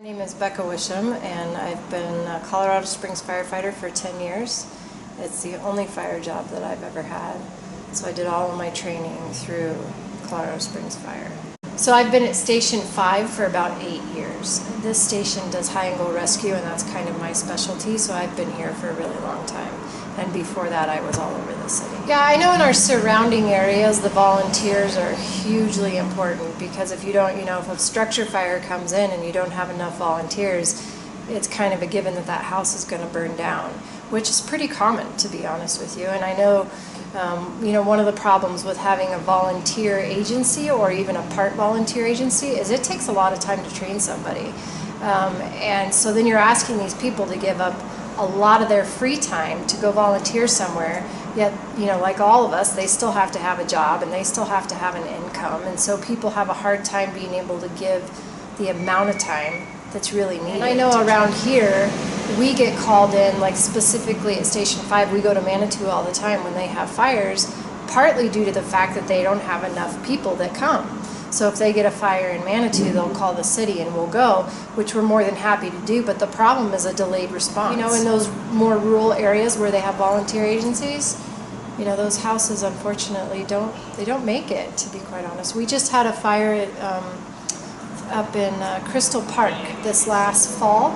My name is Becca Wisham, and I've been a Colorado Springs firefighter for 10 years. It's the only fire job that I've ever had, so I did all of my training through Colorado Springs Fire. So I've been at Station 5 for about 8 years. This station does high-angle rescue, and that's kind of my specialty, so I've been here for a really long time. And before that, I was all over the city. Yeah, I know in our surrounding areas, the volunteers are hugely important, because if you don't, if a structure fire comes in and you don't have enough volunteers, it's kind of a given that that house is going to burn down, which is pretty common, to be honest with you. And I know, one of the problems with having a volunteer agency or even a part volunteer agency is it takes a lot of time to train somebody. And so then you're asking these people to give up a lot of their free time to go volunteer somewhere, yet, like all of us, they still have to have a job and they still have to have an income, and so people have a hard time being able to give the amount of time that's really needed. And I know around here, we get called in, like specifically at Station 5, we go to Manitou all the time when they have fires, partly due to the fact that they don't have enough people that come. So if they get a fire in Manitou, they'll call the city and we'll go, which we're more than happy to do, but the problem is a delayed response. In those more rural areas where they have volunteer agencies, those houses unfortunately don't make it, to be quite honest. We just had a fire up in Crystal Park this last fall,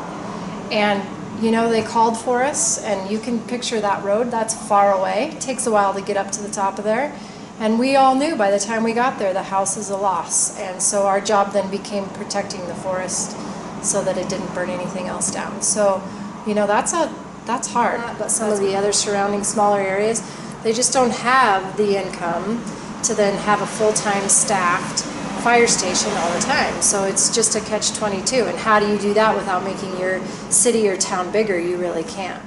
and they called for us, and you can picture that road, that's far away. It takes a while to get up to the top of there. And we all knew by the time we got there the house is a loss, and so our job then became protecting the forest so that it didn't burn anything else down. So, that's hard. But some of the other surrounding smaller areas, they just don't have the income to then have a full-time staffed fire station all the time. So it's just a catch-22. And how do you do that without making your city or town bigger? You really can't.